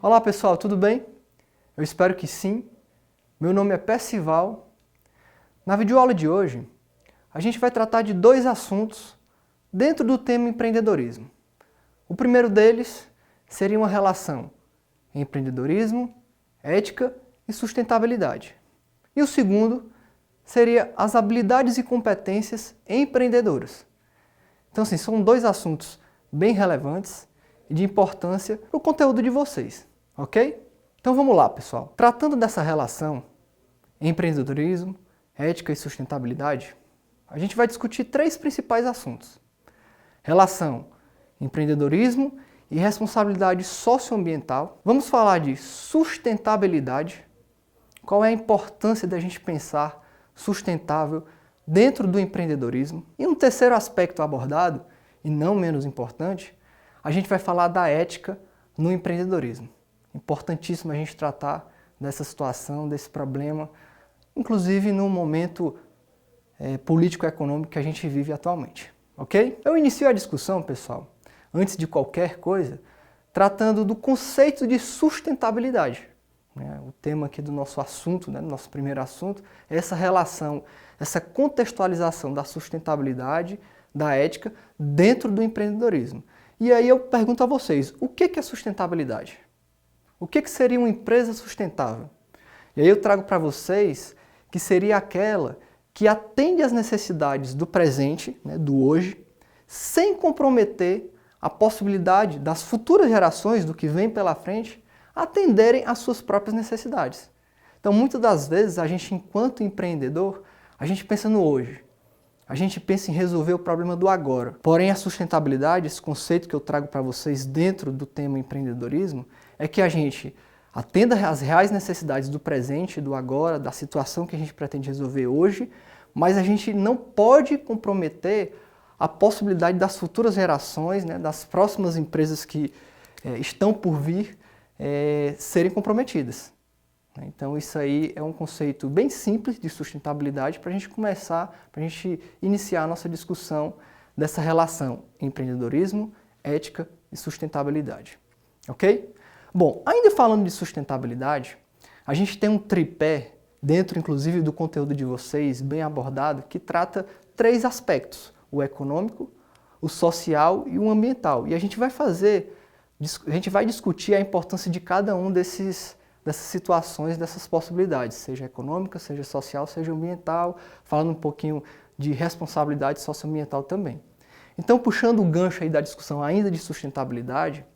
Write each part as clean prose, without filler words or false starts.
Olá pessoal, tudo bem? Eu espero que sim. Meu nome é Percival. Na videoaula de hoje, a gente vai tratar de dois assuntos dentro do tema empreendedorismo. O primeiro deles seria uma relação entre empreendedorismo, ética e sustentabilidade. E o segundo seria as habilidades e competências empreendedoras. Então, assim, são dois assuntos bem relevantes e de importância para o conteúdo de vocês, ok? Então vamos lá, pessoal. Tratando dessa relação empreendedorismo, ética e sustentabilidade, a gente vai discutir três principais assuntos. Relação empreendedorismo e responsabilidade socioambiental. Vamos falar de sustentabilidade. Qual é a importância da gente pensar sustentável dentro do empreendedorismo? E um terceiro aspecto abordado, e não menos importante, a gente vai falar da ética no empreendedorismo. Importantíssimo a gente tratar dessa situação, desse problema, inclusive no momento político-econômico que a gente vive atualmente. Ok? Eu inicio a discussão, pessoal, antes de qualquer coisa, tratando do conceito de sustentabilidade. O tema aqui do nosso assunto, do nosso primeiro assunto, é essa relação, essa contextualização da sustentabilidade, da ética, dentro do empreendedorismo. E aí eu pergunto a vocês, o que é sustentabilidade? O que seria uma empresa sustentável? E aí eu trago para vocês que seria aquela que atende às necessidades do presente, do hoje, sem comprometer a possibilidade das futuras gerações, do que vem pela frente, atenderem às suas próprias necessidades. Então, muitas das vezes, a gente, enquanto empreendedor, a gente pensa no hoje. A gente pensa em resolver o problema do agora. Porém, a sustentabilidade, esse conceito que eu trago para vocês dentro do tema empreendedorismo, é que a gente atenda às reais necessidades do presente, do agora, da situação que a gente pretende resolver hoje, mas a gente não pode comprometer a possibilidade das futuras gerações, das próximas empresas que estão por vir, serem comprometidas. Então isso aí é um conceito bem simples de sustentabilidade para a gente começar, para a gente iniciar a nossa discussão dessa relação empreendedorismo, ética e sustentabilidade. Ok? Bom, ainda falando de sustentabilidade, a gente tem um tripé dentro, inclusive, do conteúdo de vocês, bem abordado, que trata três aspectos: o econômico, o social e o ambiental. E a gente vai discutir a importância de cada um dessas situações, dessas possibilidades, seja econômica, seja social, seja ambiental, falando um pouquinho de responsabilidade socioambiental também. Então, puxando o gancho aí da discussão ainda de sustentabilidade,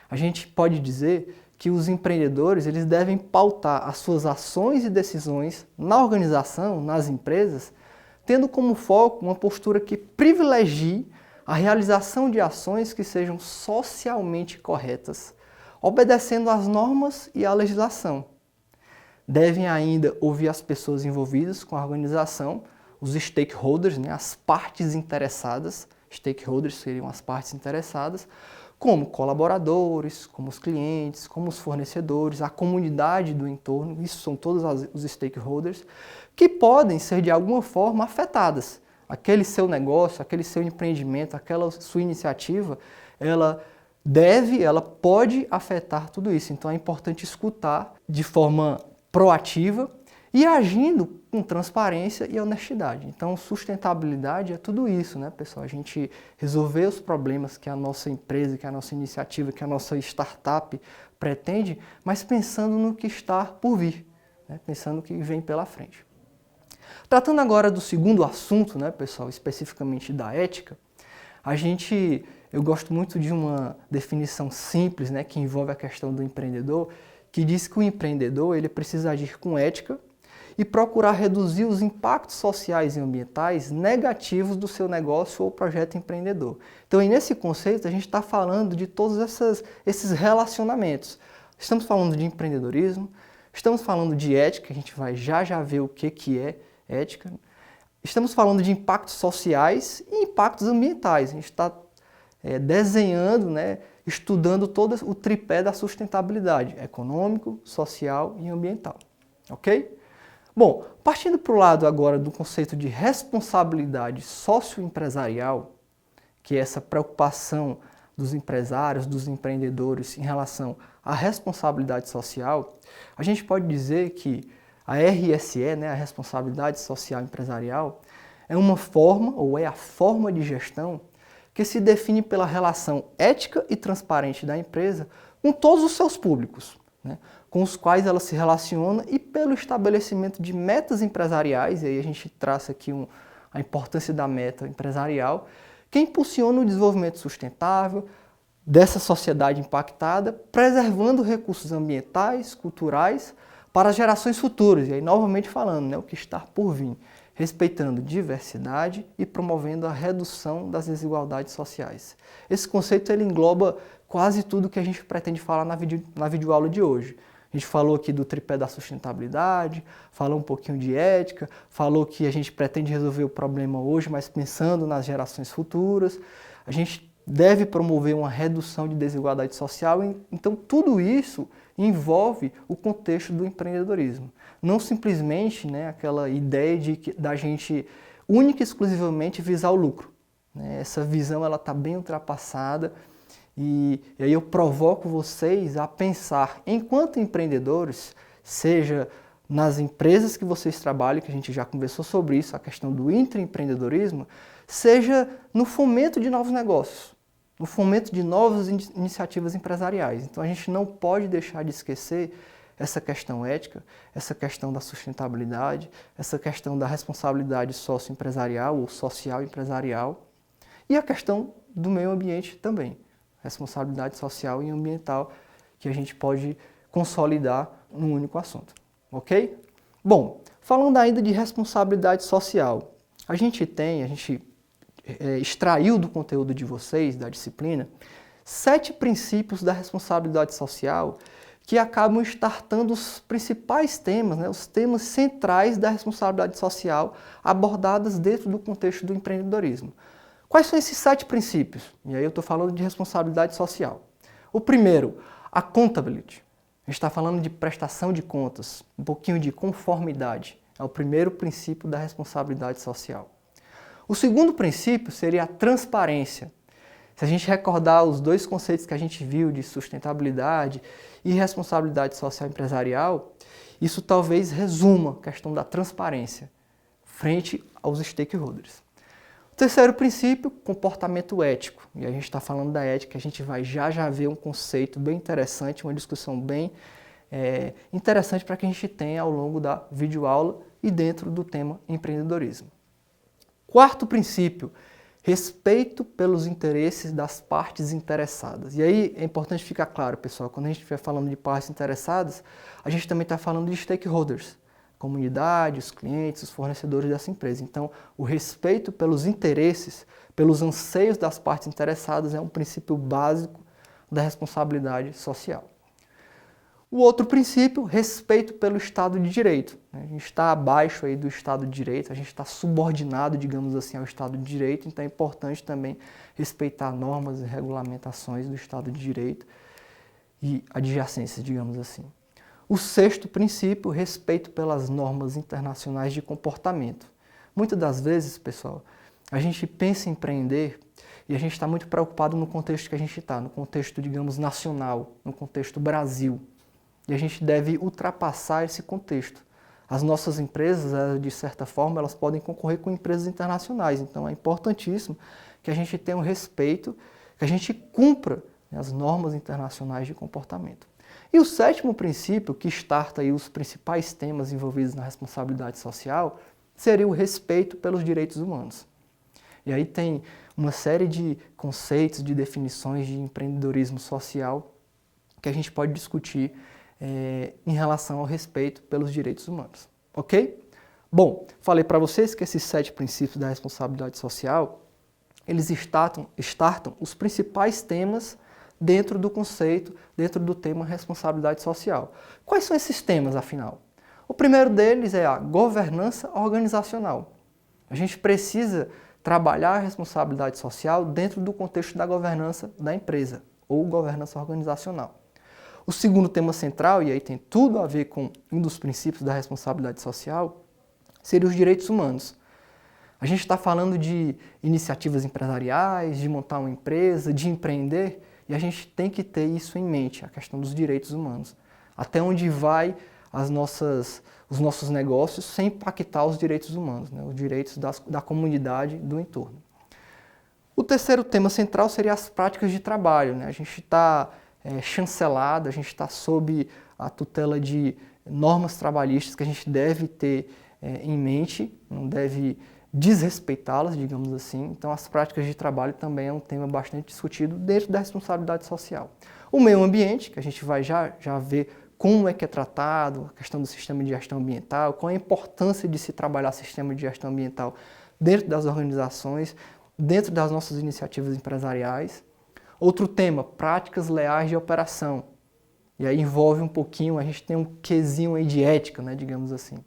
a gente pode dizer que os empreendedores eles devem pautar as suas ações e decisões na organização, nas empresas, tendo como foco uma postura que privilegie a realização de ações que sejam socialmente corretas, obedecendo às normas e à legislação. Devem ainda ouvir as pessoas envolvidas com a organização, os stakeholders, as partes interessadas. Stakeholders seriam as partes interessadas, como colaboradores, como os clientes, como os fornecedores, a comunidade do entorno, isso são todos os stakeholders, que podem ser de alguma forma afetadas. Aquele seu negócio, aquele seu empreendimento, aquela sua iniciativa, ela pode afetar tudo isso. Então é importante escutar de forma proativa e agindo com transparência e honestidade. Então sustentabilidade é tudo isso, pessoal? A gente resolver os problemas que a nossa empresa, que a nossa iniciativa, que a nossa startup pretende, mas pensando no que está por vir, pensando no que vem pela frente. Tratando agora do segundo assunto, pessoal, especificamente da ética, eu gosto muito de uma definição simples, que envolve a questão do empreendedor, que diz que o empreendedor ele precisa agir com ética e procurar reduzir os impactos sociais e ambientais negativos do seu negócio ou projeto empreendedor. Então, nesse conceito, a gente está falando de todos esses relacionamentos. Estamos falando de empreendedorismo, estamos falando de ética, a gente vai já ver o que é ética. Estamos falando de impactos sociais e impactos ambientais. A gente está desenhando, estudando todo o tripé da sustentabilidade, econômico, social e ambiental. Ok? Bom, partindo para o lado agora do conceito de responsabilidade socioempresarial, que é essa preocupação dos empresários, dos empreendedores em relação à responsabilidade social, a gente pode dizer que a RSE, né, a responsabilidade social empresarial, é uma forma, ou é a forma de gestão que se define pela relação ética e transparente da empresa com todos os seus públicos, né, com os quais ela se relaciona e pelo estabelecimento de metas empresariais, e aí a gente traça aqui a importância da meta empresarial, que impulsiona o desenvolvimento sustentável dessa sociedade impactada, preservando recursos ambientais, culturais, para as gerações futuras, e aí novamente falando, né, o que está por vir, respeitando diversidade e promovendo a redução das desigualdades sociais. Esse conceito ele engloba quase tudo que a gente pretende falar na videoaula de hoje. A gente falou aqui do tripé da sustentabilidade, falou um pouquinho de ética, falou que a gente pretende resolver o problema hoje, mas pensando nas gerações futuras. A gente deve promover uma redução de desigualdade social, então tudo isso envolve o contexto do empreendedorismo. Não simplesmente, né, aquela ideia da gente única e exclusivamente visar o lucro, né? Essa visão está bem ultrapassada e aí eu provoco vocês a pensar, enquanto empreendedores, seja nas empresas que vocês trabalham, que a gente já conversou sobre isso, a questão do intraempreendedorismo, seja no fomento de novos negócios, no fomento de novas iniciativas empresariais. Então a gente não pode deixar de esquecer essa questão ética, essa questão da sustentabilidade, essa questão da responsabilidade socioempresarial ou social empresarial e a questão do meio ambiente também, responsabilidade social e ambiental que a gente pode consolidar num único assunto, ok? Bom, falando ainda de responsabilidade social, a gente extraiu do conteúdo de vocês, da disciplina, 7 princípios da responsabilidade social que acabam startando os principais temas, né, os temas centrais da responsabilidade social abordadas dentro do contexto do empreendedorismo. Quais são esses 7 princípios? E aí eu estou falando de responsabilidade social. O primeiro, accountability. A gente está falando de prestação de contas, um pouquinho de conformidade. É o primeiro princípio da responsabilidade social. O segundo princípio seria a transparência. Se a gente recordar os 2 conceitos que a gente viu de sustentabilidade e responsabilidade social empresarial, isso talvez resuma a questão da transparência frente aos stakeholders. O terceiro princípio, comportamento ético. E a gente está falando da ética, a gente vai já ver um conceito bem interessante, uma discussão bem interessante para que a gente tenha ao longo da videoaula e dentro do tema empreendedorismo. Quarto princípio, respeito pelos interesses das partes interessadas. E aí é importante ficar claro, pessoal, quando a gente estiver falando de partes interessadas, a gente também está falando de stakeholders, comunidade, os clientes, os fornecedores dessa empresa. Então, o respeito pelos interesses, pelos anseios das partes interessadas é um princípio básico da responsabilidade social. O outro princípio, respeito pelo Estado de Direito. A gente está abaixo aí do Estado de Direito, a gente está subordinado, digamos assim, ao Estado de Direito, então é importante também respeitar normas e regulamentações do Estado de Direito e adjacências, digamos assim. O sexto princípio, respeito pelas normas internacionais de comportamento. Muitas das vezes, pessoal, a gente pensa em empreender e a gente está muito preocupado no contexto que a gente está, no contexto, digamos, nacional, no contexto Brasil. E a gente deve ultrapassar esse contexto. As nossas empresas, de certa forma, elas podem concorrer com empresas internacionais. Então é importantíssimo que a gente tenha um respeito, que a gente cumpra as normas internacionais de comportamento. E o sétimo princípio, que starta aí os principais temas envolvidos na responsabilidade social, seria o respeito pelos direitos humanos. E aí tem uma série de conceitos, de definições de empreendedorismo social que a gente pode discutir em relação ao respeito pelos direitos humanos, ok? Bom, falei para vocês que esses 7 princípios da responsabilidade social, eles startam os principais temas dentro do conceito, dentro do tema responsabilidade social. Quais são esses temas, afinal? O primeiro deles é a governança organizacional. A gente precisa trabalhar a responsabilidade social dentro do contexto da governança da empresa, ou governança organizacional. O segundo tema central, e aí tem tudo a ver com um dos princípios da responsabilidade social, seria os direitos humanos. A gente está falando de iniciativas empresariais, de montar uma empresa, de empreender, E a gente tem que ter isso em mente, a questão dos direitos humanos. Até onde vai os nossos negócios sem impactar os direitos humanos, né? Os direitos da comunidade do entorno. O terceiro tema central seria as práticas de trabalho, né? A gente está chancelado, a gente está sob a tutela de normas trabalhistas que a gente deve ter em mente, não deve desrespeitá-las, digamos assim. Então, as práticas de trabalho também é um tema bastante discutido dentro da responsabilidade social. O meio ambiente, que a gente vai já ver como é que é tratado, a questão do sistema de gestão ambiental, qual a importância de se trabalhar sistema de gestão ambiental dentro das organizações, dentro das nossas iniciativas empresariais. Outro tema, práticas leais de operação. E aí envolve um pouquinho, a gente tem um quesinho aí de ética, né, digamos assim.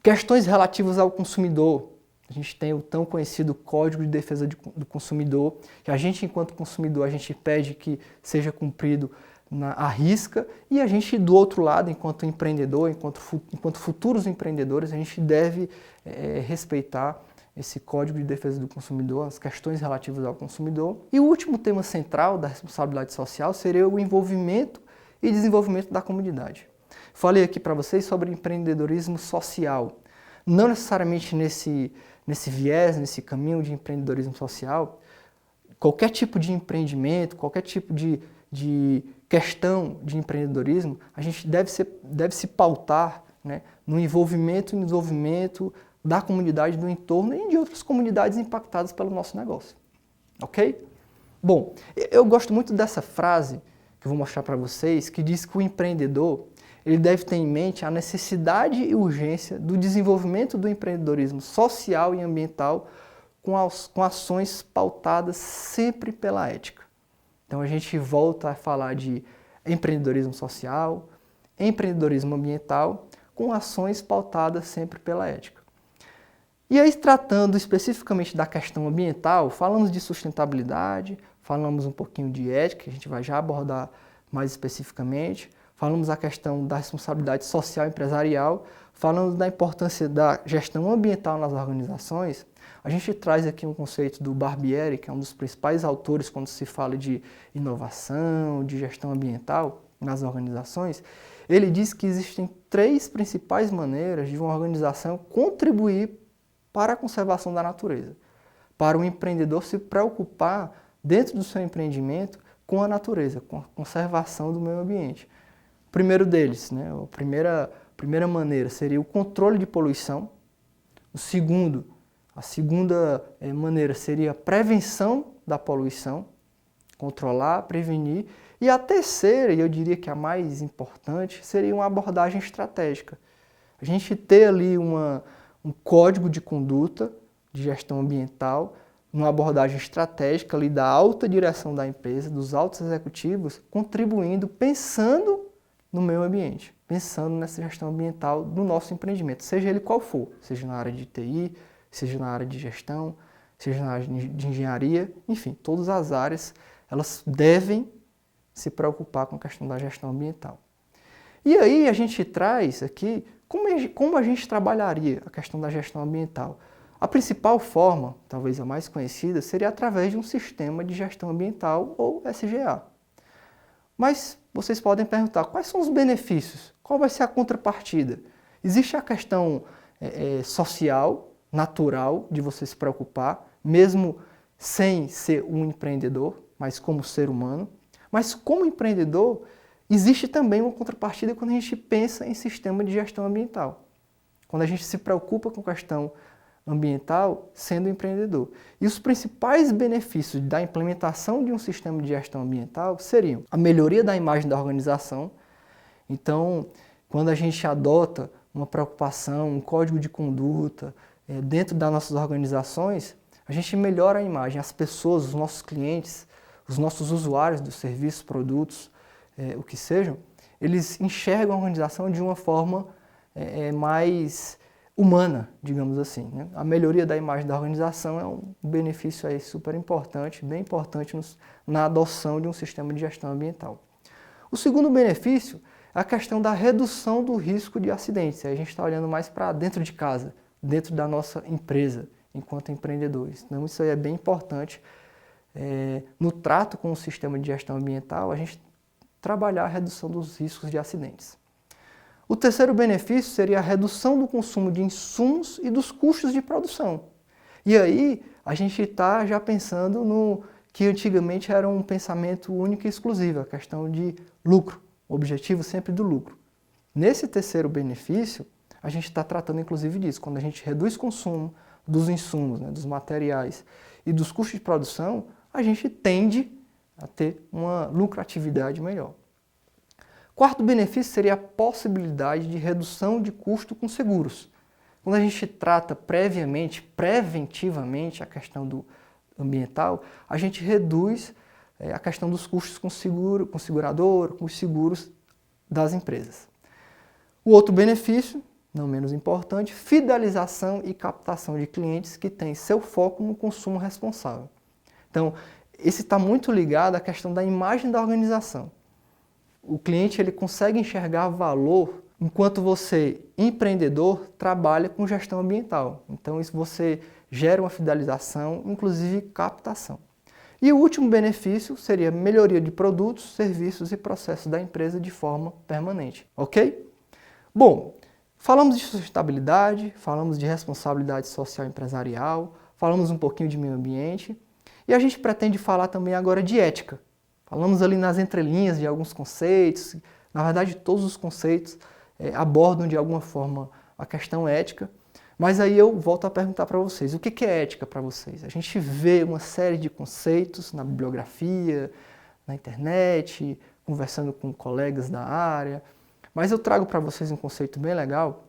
Questões relativas ao consumidor. A gente tem o tão conhecido Código de Defesa do Consumidor, que a gente, enquanto consumidor, a gente pede que seja cumprido à risca, e a gente, do outro lado, enquanto empreendedor, enquanto futuros empreendedores, a gente deve respeitar esse Código de Defesa do Consumidor, as questões relativas ao consumidor. E o último tema central da responsabilidade social seria o envolvimento e desenvolvimento da comunidade. Falei aqui para vocês sobre empreendedorismo social. Não necessariamente nesse viés, nesse caminho de empreendedorismo social, qualquer tipo de empreendimento, qualquer tipo de questão de empreendedorismo, a gente deve se pautar, né, no envolvimento e desenvolvimento da comunidade do entorno e de outras comunidades impactadas pelo nosso negócio. Ok? Bom, eu gosto muito dessa frase que eu vou mostrar para vocês, que diz que o empreendedor ele deve ter em mente a necessidade e urgência do desenvolvimento do empreendedorismo social e ambiental com ações pautadas sempre pela ética. Então a gente volta a falar de empreendedorismo social, empreendedorismo ambiental, com ações pautadas sempre pela ética. E aí, tratando especificamente da questão ambiental, falamos de sustentabilidade, falamos um pouquinho de ética, que a gente vai já abordar mais especificamente, falamos da questão da responsabilidade social e empresarial, falamos da importância da gestão ambiental nas organizações. A gente traz aqui um conceito do Barbieri, que é um dos principais autores quando se fala de inovação, de gestão ambiental nas organizações. Ele diz que existem 3 principais maneiras de uma organização contribuir para a conservação da natureza, para o empreendedor se preocupar dentro do seu empreendimento com a natureza, com a conservação do meio ambiente. O primeiro deles, né, a primeira maneira seria o controle de poluição. A segunda maneira seria a prevenção da poluição, controlar, prevenir. E a terceira, e eu diria que a mais importante, seria uma abordagem estratégica. A gente ter ali um código de conduta de gestão ambiental, uma abordagem estratégica ali da alta direção da empresa, dos altos executivos, contribuindo, pensando no meio ambiente, pensando nessa gestão ambiental do nosso empreendimento, seja ele qual for, seja na área de TI, seja na área de gestão, seja na área de engenharia, enfim, todas as áreas, elas devem se preocupar com a questão da gestão ambiental. E aí a gente traz aqui como a gente trabalharia a questão da gestão ambiental. A principal forma, talvez a mais conhecida, seria através de um sistema de gestão ambiental ou SGA. Mas vocês podem perguntar, quais são os benefícios? Qual vai ser a contrapartida? Existe a questão social, natural, de você se preocupar, mesmo sem ser um empreendedor, mas como ser humano. Mas como empreendedor, existe também uma contrapartida quando a gente pensa em sistema de gestão ambiental. Quando a gente se preocupa com a questão ambiental sendo empreendedor. E os principais benefícios da implementação de um sistema de gestão ambiental seriam a melhoria da imagem da organização. Então, quando a gente adota uma preocupação, um código de conduta dentro das nossas organizações, a gente melhora a imagem. As pessoas, os nossos clientes, os nossos usuários dos serviços, produtos, o que sejam, eles enxergam a organização de uma forma mais humana, digamos assim, né? A melhoria da imagem da organização é um benefício aí super importante, bem importante na adoção de um sistema de gestão ambiental. O segundo benefício é a questão da redução do risco de acidentes. Aí a gente está olhando mais para dentro de casa, dentro da nossa empresa, enquanto empreendedores. Então isso aí é bem importante no trato com o sistema de gestão ambiental, a gente trabalhar a redução dos riscos de acidentes. O terceiro benefício seria a redução do consumo de insumos e dos custos de produção. E aí a gente está já pensando no que antigamente era um pensamento único e exclusivo, a questão de lucro, o objetivo sempre do lucro. Nesse terceiro benefício, a gente está tratando inclusive disso, quando a gente reduz o consumo dos insumos, né, dos materiais e dos custos de produção, a gente tende a ter uma lucratividade melhor. Quarto benefício seria a possibilidade de redução de custo com seguros. Quando a gente trata preventivamente a questão do ambiental, a gente reduz a questão dos custos com seguro, com segurador, com os seguros das empresas. O outro benefício, não menos importante, fidelização e captação de clientes que têm seu foco no consumo responsável. Então, esse está muito ligado à questão da imagem da organização. O cliente ele consegue enxergar valor enquanto você, empreendedor, trabalha com gestão ambiental. Então, isso você gera uma fidelização, inclusive captação. E o último benefício seria melhoria de produtos, serviços e processos da empresa de forma permanente. Ok? Bom, falamos de sustentabilidade, falamos de responsabilidade social empresarial, falamos um pouquinho de meio ambiente e a gente pretende falar também agora de ética. Falamos ali nas entrelinhas de alguns conceitos, na verdade todos os conceitos abordam de alguma forma a questão ética, mas aí eu volto a perguntar para vocês, o que é ética para vocês? A gente vê uma série de conceitos na bibliografia, na internet, conversando com colegas da área, mas eu trago para vocês um conceito bem legal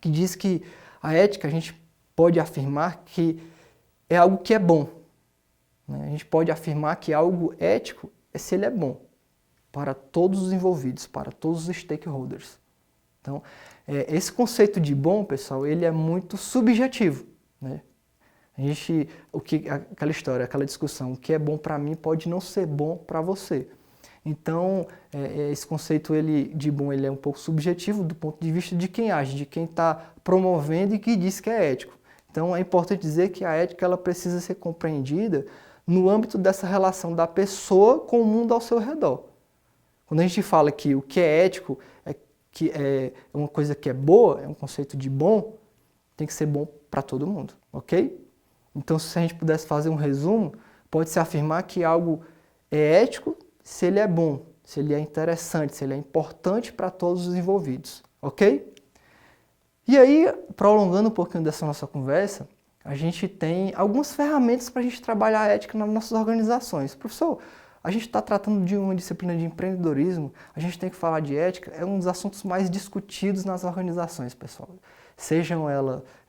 que diz que a ética a gente pode afirmar que é algo que é bom. Né? A gente pode afirmar que algo ético é se ele é bom para todos os envolvidos, para todos os stakeholders. Então, esse conceito de bom, pessoal, ele é muito subjetivo. Né? Aquela história, aquela discussão, o que é bom para mim pode não ser bom para você. Então, esse conceito de bom ele é um pouco subjetivo do ponto de vista de quem age, de quem está promovendo e que diz que é ético. Então, é importante dizer que a ética ela precisa ser compreendida no âmbito dessa relação da pessoa com o mundo ao seu redor. Quando a gente fala que o que é ético que é uma coisa que é boa, é um conceito de bom, tem que ser bom para todo mundo, ok? Então, se a gente pudesse fazer um resumo, pode-se afirmar que algo é ético se ele é bom, se ele é interessante, se ele é importante para todos os envolvidos, ok? E aí, prolongando um pouquinho dessa nossa conversa, a gente tem algumas ferramentas para a gente trabalhar a ética nas nossas organizações. Professor, a gente está tratando de uma disciplina de empreendedorismo, a gente tem que falar de ética, é um dos assuntos mais discutidos nas organizações, pessoal. Sejam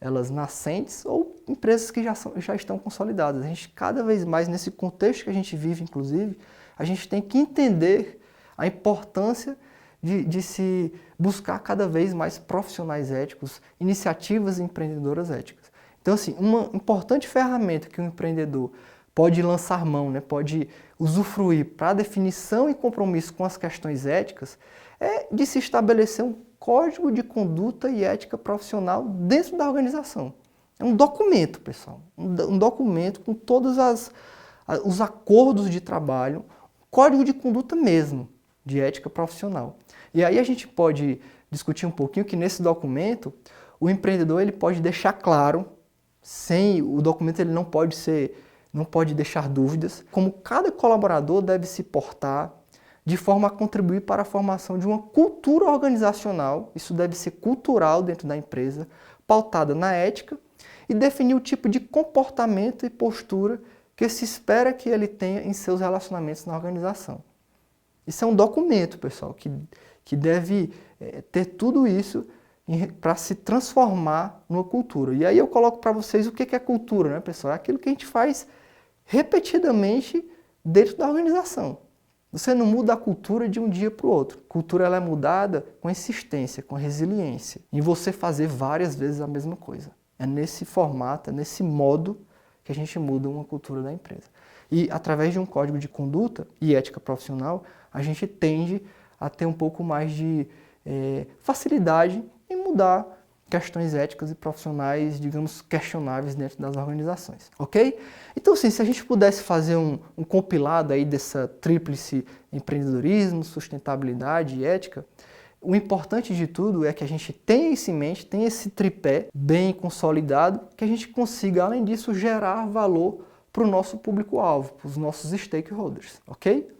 elas nascentes ou empresas que já estão consolidadas. A gente, cada vez mais, nesse contexto que a gente vive, inclusive, a gente tem que entender a importância de se buscar cada vez mais profissionais éticos, iniciativas empreendedoras éticas. Então, assim, uma importante ferramenta que um empreendedor pode lançar mão, né, pode usufruir para a definição e compromisso com as questões éticas, é de se estabelecer um código de conduta e ética profissional dentro da organização. É um documento, pessoal, um documento com todos os acordos de trabalho, código de conduta mesmo, de ética profissional. E aí a gente pode discutir um pouquinho que nesse documento, o empreendedor ele pode deixar claro, o documento ele não pode deixar dúvidas, como cada colaborador deve se portar de forma a contribuir para a formação de uma cultura organizacional, isso deve ser cultural dentro da empresa, pautada na ética, e definir o tipo de comportamento e postura que se espera que ele tenha em seus relacionamentos na organização. Isso é um documento, pessoal, que deve ter tudo isso para se transformar numa cultura. E aí eu coloco para vocês o que é cultura, né, pessoal? É aquilo que a gente faz repetidamente dentro da organização. Você não muda a cultura de um dia para o outro. A cultura ela é mudada com insistência, com resiliência. Em você fazer várias vezes a mesma coisa. É nesse formato, é nesse modo que a gente muda uma cultura da empresa. E através de um código de conduta e ética profissional, a gente tende a ter um pouco mais de facilidade em mudar questões éticas e profissionais, digamos, questionáveis dentro das organizações, ok? Então, sim, se a gente pudesse fazer um compilado aí dessa tríplice empreendedorismo, sustentabilidade e ética, o importante de tudo é que a gente tenha isso em mente, tenha esse tripé bem consolidado, que a gente consiga, além disso, gerar valor para o nosso público-alvo, para os nossos stakeholders, ok?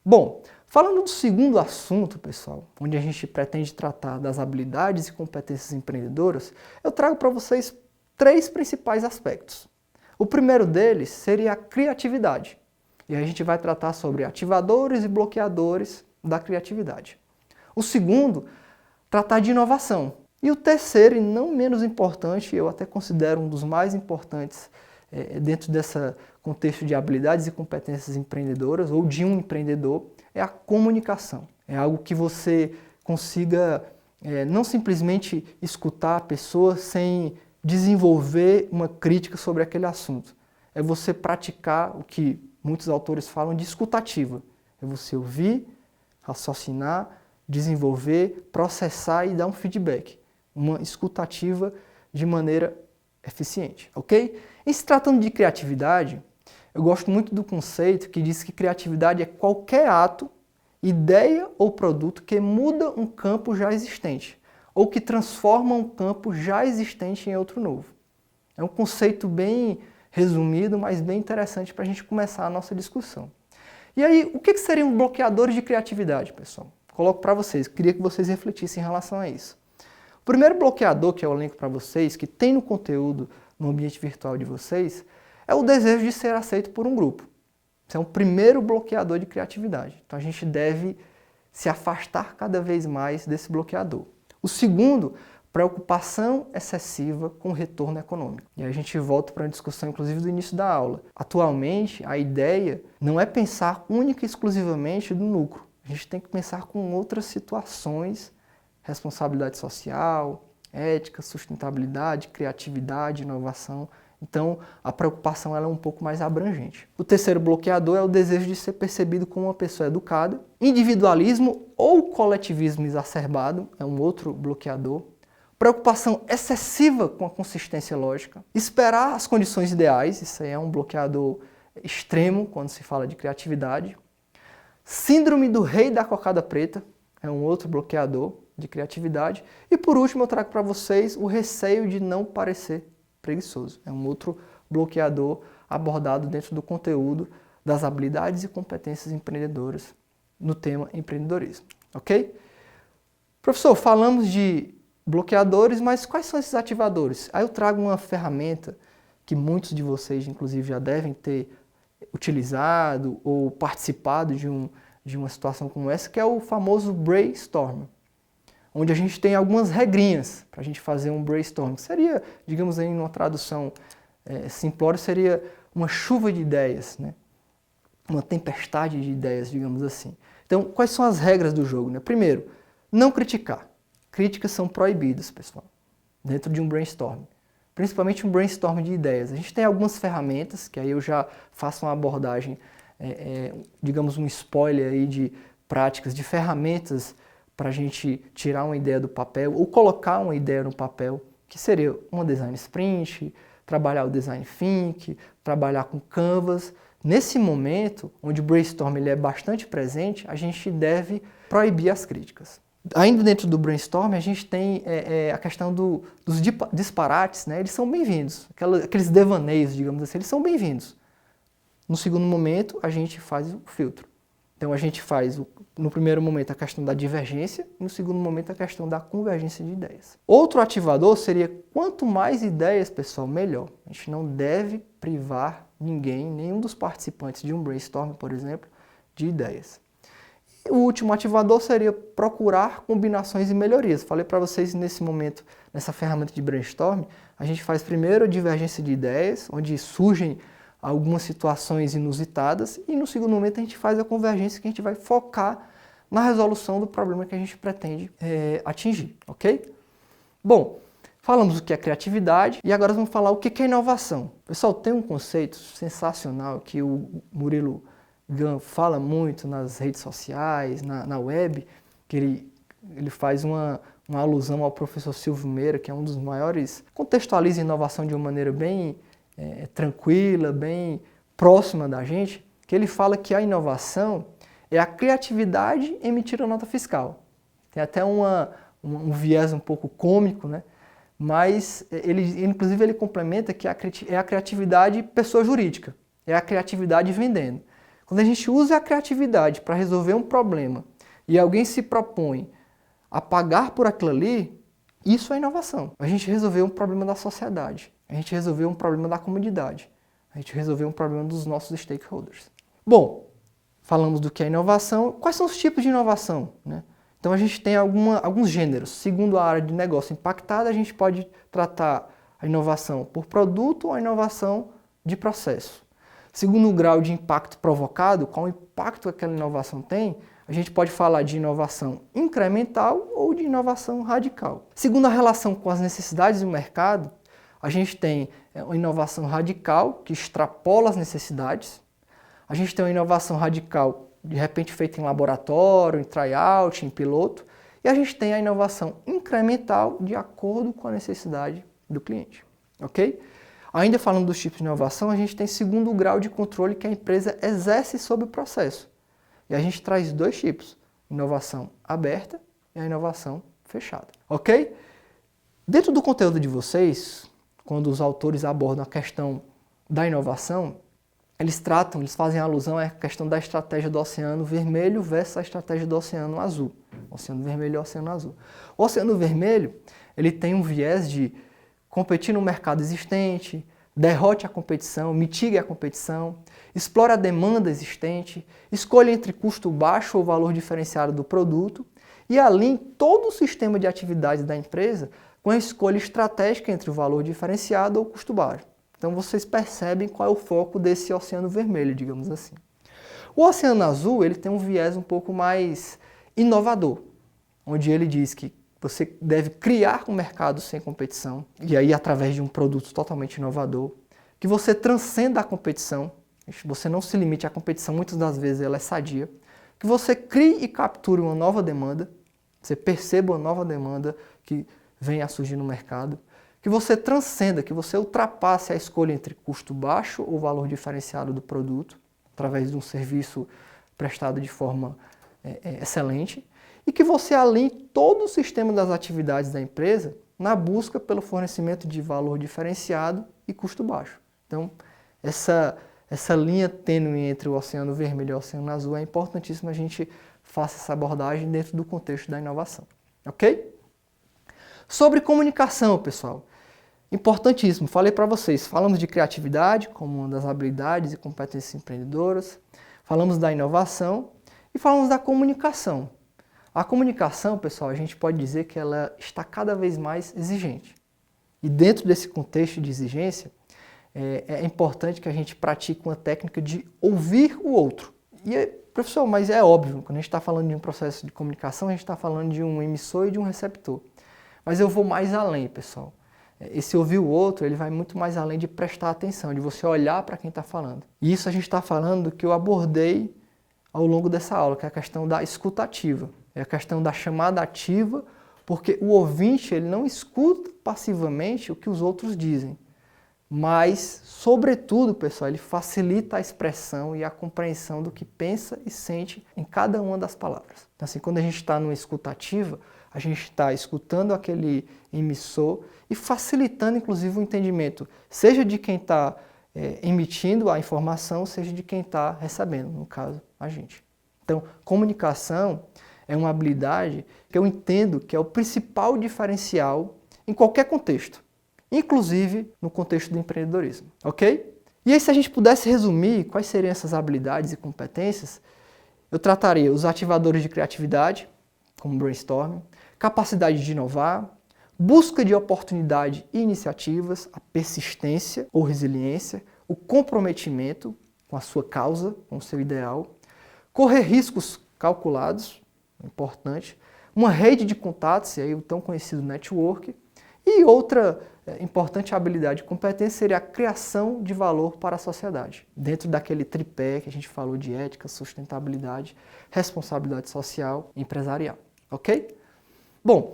Bom, falando do segundo assunto, pessoal, onde a gente pretende tratar das habilidades e competências empreendedoras, eu trago para vocês 3 principais aspectos. O primeiro deles seria a criatividade, e a gente vai tratar sobre ativadores e bloqueadores da criatividade. O segundo, tratar de inovação. E o terceiro, e não menos importante, eu até considero um dos mais importantes dentro desse contexto de habilidades e competências empreendedoras, ou de um empreendedor, é a comunicação. É algo que você consiga não simplesmente escutar a pessoa sem desenvolver uma crítica sobre aquele assunto. É você praticar o que muitos autores falam de escutativa. É você ouvir, raciocinar, desenvolver, processar e dar um feedback. Uma escutativa de maneira eficiente, ok? E se tratando de criatividade, eu gosto muito do conceito que diz que criatividade é qualquer ato, ideia ou produto que muda um campo já existente, ou que transforma um campo já existente em outro novo. É um conceito bem resumido, mas bem interessante para a gente começar a nossa discussão. E aí, o que seriam bloqueadores de criatividade, pessoal? Coloco para vocês, queria que vocês refletissem em relação a isso. O primeiro bloqueador que eu elenco para vocês, que tem no conteúdo no ambiente virtual de vocês, é o desejo de ser aceito por um grupo. Esse é um primeiro bloqueador de criatividade. Então a gente deve se afastar cada vez mais desse bloqueador. O segundo, preocupação excessiva com o retorno econômico. E aí a gente volta para uma discussão, inclusive, do início da aula. Atualmente, a ideia não é pensar única e exclusivamente no lucro. A gente tem que pensar com outras situações, responsabilidade social, ética, sustentabilidade, criatividade, inovação. Então, a preocupação ela é um pouco mais abrangente. O terceiro bloqueador é o desejo de ser percebido como uma pessoa educada. Individualismo ou coletivismo exacerbado é um outro bloqueador. Preocupação excessiva com a consistência lógica. Esperar as condições ideais, isso aí é um bloqueador extremo quando se fala de criatividade. Síndrome do rei da cocada preta é um outro bloqueador de criatividade. E por último eu trago para vocês o receio de não parecer preguiçoso. É um outro bloqueador abordado dentro do conteúdo das habilidades e competências empreendedoras no tema empreendedorismo, ok? Professor, falamos de bloqueadores, mas quais são esses ativadores? Aí eu trago uma ferramenta que muitos de vocês, inclusive, já devem ter utilizado ou participado de uma situação como essa, que é o famoso brainstorm, onde a gente tem algumas regrinhas para a gente fazer um brainstorm. Seria, digamos aí, numa tradução simplória, seria uma chuva de ideias, né? Uma tempestade de ideias, digamos assim. Então, quais são as regras do jogo, né? Primeiro, não criticar. Críticas são proibidas, pessoal, dentro de um brainstorm. Principalmente um brainstorm de ideias. A gente tem algumas ferramentas, que aí eu já faço uma abordagem, digamos um spoiler aí de práticas, de ferramentas para a gente tirar uma ideia do papel ou colocar uma ideia no papel, que seria uma design sprint, trabalhar o design think, trabalhar com canvas. Nesse momento, onde o brainstorm ele é bastante presente, a gente deve proibir as críticas. Ainda dentro do brainstorm, a gente tem a questão dos disparates, né? Eles são bem-vindos, aqueles devaneios, digamos assim, eles são bem-vindos. No segundo momento, a gente faz o filtro. Então a gente faz, no primeiro momento, a questão da divergência e no segundo momento a questão da convergência de ideias. Outro ativador seria, quanto mais ideias, pessoal, melhor. A gente não deve privar ninguém, nenhum dos participantes de um brainstorm, por exemplo, de ideias. E o último ativador seria procurar combinações e melhorias. Falei para vocês nesse momento, nessa ferramenta de brainstorm, a gente faz primeiro a divergência de ideias, onde surgem algumas situações inusitadas, e no segundo momento a gente faz a convergência, que a gente vai focar na resolução do problema que a gente pretende atingir, ok? Bom, falamos o que é criatividade e agora vamos falar o que é inovação. Pessoal, tem um conceito sensacional que o Murilo Gun fala muito nas redes sociais, na web, que ele faz uma uma alusão ao professor Silvio Meira, que é um dos maiores, contextualiza a inovação de uma maneira bem tranquila, bem próxima da gente, que ele fala que a inovação é a criatividade emitir a nota fiscal. Tem até um viés um pouco cômico, né? Mas inclusive ele complementa que é a criatividade pessoa jurídica, é a criatividade vendendo. Quando a gente usa a criatividade para resolver um problema e alguém se propõe a pagar por aquilo ali, isso é inovação. A gente resolveu um problema da sociedade, a gente resolveu um problema da comunidade, a gente resolveu um problema dos nossos stakeholders. Bom, falamos do que é inovação. Quais são os tipos de inovação, né? Então a gente tem alguns gêneros. Segundo a área de negócio impactada, a gente pode tratar a inovação por produto ou a inovação de processo. Segundo o grau de impacto provocado, qual o impacto que aquela inovação tem, a gente pode falar de inovação incremental ou de inovação radical. Segundo a relação com as necessidades do mercado, a gente tem uma inovação radical que extrapola as necessidades. A gente tem uma inovação radical de repente feita em laboratório, em tryout, em piloto. E a gente tem a inovação incremental de acordo com a necessidade do cliente. Ok? Ainda falando dos tipos de inovação, a gente tem segundo grau de controle que a empresa exerce sobre o processo. E a gente traz dois tipos, inovação aberta e a inovação fechada. Ok? Dentro do conteúdo de vocês, quando os autores abordam a questão da inovação, eles fazem alusão à questão da estratégia do Oceano Vermelho versus a estratégia do Oceano Azul. Oceano Vermelho e Oceano Azul. O Oceano Vermelho, ele tem um viés de competir no mercado existente, derrote a competição, mitigue a competição, explore a demanda existente, escolha entre custo baixo ou valor diferenciado do produto e alinhe todo o sistema de atividades da empresa com a escolha estratégica entre o valor diferenciado ou custo baixo. Então vocês percebem qual é o foco desse Oceano Vermelho, digamos assim. O Oceano Azul, ele tem um viés um pouco mais inovador, onde ele diz que você deve criar um mercado sem competição, e aí através de um produto totalmente inovador, que você transcenda a competição, você não se limite à competição, muitas das vezes ela é sadia, que você crie e capture uma nova demanda, você perceba uma nova demanda que venha a surgir no mercado, que você transcenda, que você ultrapasse a escolha entre custo baixo ou valor diferenciado do produto, através de um serviço prestado de forma excelente, e que você alinhe todo o sistema das atividades da empresa na busca pelo fornecimento de valor diferenciado e custo baixo. Então, essa linha tênue entre o Oceano Vermelho e o Oceano Azul é importantíssimo a gente faça essa abordagem dentro do contexto da inovação. Ok? Sobre comunicação, pessoal. Importantíssimo, falei para vocês, falamos de criatividade como uma das habilidades e competências empreendedoras, falamos da inovação e falamos da comunicação. A comunicação, pessoal, a gente pode dizer que ela está cada vez mais exigente. E dentro desse contexto de exigência, é importante que a gente pratique uma técnica de ouvir o outro. E, professor, mas é óbvio, quando a gente está falando de um processo de comunicação, a gente está falando de um emissor e de um receptor. Mas eu vou mais além, pessoal. Esse ouvir o outro, ele vai muito mais além de prestar atenção, de você olhar para quem está falando. E isso a gente está falando do que eu abordei ao longo dessa aula, que é a questão da escuta ativa. É a questão da chamada ativa, porque o ouvinte ele não escuta passivamente o que os outros dizem. Mas, sobretudo, pessoal, ele facilita a expressão e a compreensão do que pensa e sente em cada uma das palavras. Então, assim, quando a gente está numa escuta ativa, a gente está escutando aquele emissor e facilitando, inclusive, o entendimento, seja de quem está emitindo a informação, seja de quem está recebendo, no caso, a gente. Então, comunicação é uma habilidade que eu entendo que é o principal diferencial em qualquer contexto, inclusive no contexto do empreendedorismo, ok? E aí, se a gente pudesse resumir quais seriam essas habilidades e competências, eu trataria os ativadores de criatividade, como brainstorming, capacidade de inovar, busca de oportunidade e iniciativas, a persistência ou resiliência, o comprometimento com a sua causa, com o seu ideal, correr riscos calculados, importante, uma rede de contatos, e aí o tão conhecido network, e outra importante habilidade e competência seria a criação de valor para a sociedade, dentro daquele tripé que a gente falou de ética, sustentabilidade, responsabilidade social e empresarial, ok? Bom,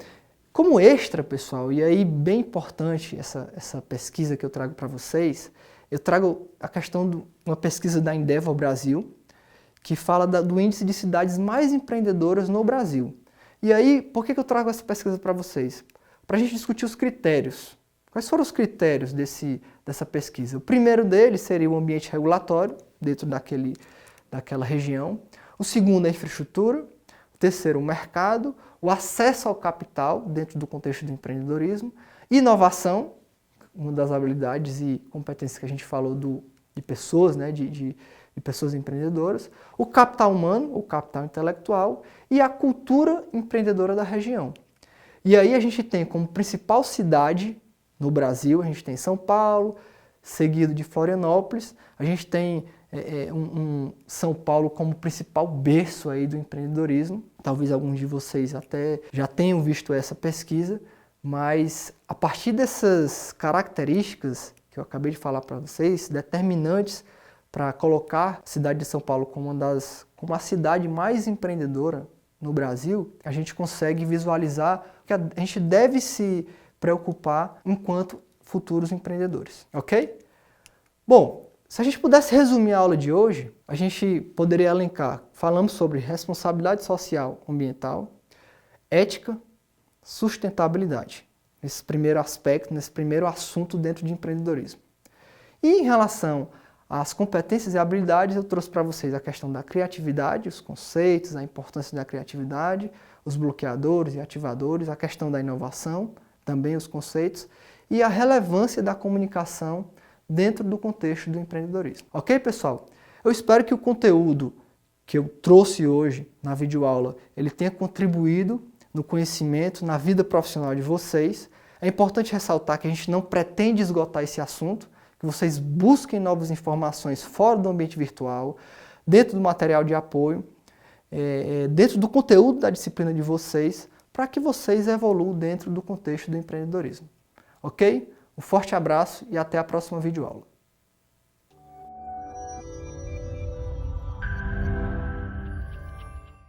Como extra, pessoal, e aí bem importante essa pesquisa que eu trago para vocês, eu trago a questão de uma pesquisa da Endeavor Brasil, que fala do índice de cidades mais empreendedoras no Brasil. E aí, por que eu trago essa pesquisa para vocês? Para a gente discutir os critérios. Quais foram os critérios dessa pesquisa? O primeiro deles seria o ambiente regulatório, dentro daquela região. O segundo é a infraestrutura. O terceiro, o mercado. O acesso ao capital, dentro do contexto do empreendedorismo. Inovação, uma das habilidades e competências que a gente falou de pessoas, né, de pessoas empreendedoras. O capital humano, o capital intelectual. E a cultura empreendedora da região. E aí a gente tem como principal cidade no Brasil, a gente tem São Paulo, seguido de Florianópolis, a gente tem São Paulo como principal berço aí do empreendedorismo. Talvez alguns de vocês até já tenham visto essa pesquisa, mas a partir dessas características que eu acabei de falar para vocês, determinantes para colocar a cidade de São Paulo como a cidade mais empreendedora no Brasil, a gente consegue visualizar que a gente deve se preocupar enquanto futuros empreendedores, ok? Bom, se a gente pudesse resumir a aula de hoje, a gente poderia elencar, falamos sobre responsabilidade social ambiental, ética, sustentabilidade, nesse primeiro aspecto, nesse primeiro assunto dentro de empreendedorismo. E em relação às competências e habilidades, eu trouxe para vocês a questão da criatividade, os conceitos, a importância da criatividade, os bloqueadores e ativadores, a questão da inovação, também os conceitos, e a relevância da comunicação dentro do contexto do empreendedorismo. Ok, pessoal? Eu espero que o conteúdo que eu trouxe hoje na videoaula, ele tenha contribuído no conhecimento, na vida profissional de vocês. É importante ressaltar que a gente não pretende esgotar esse assunto, que vocês busquem novas informações fora do ambiente virtual, dentro do material de apoio, dentro do conteúdo da disciplina de vocês, para que vocês evoluam dentro do contexto do empreendedorismo. Ok? Um forte abraço e até a próxima videoaula.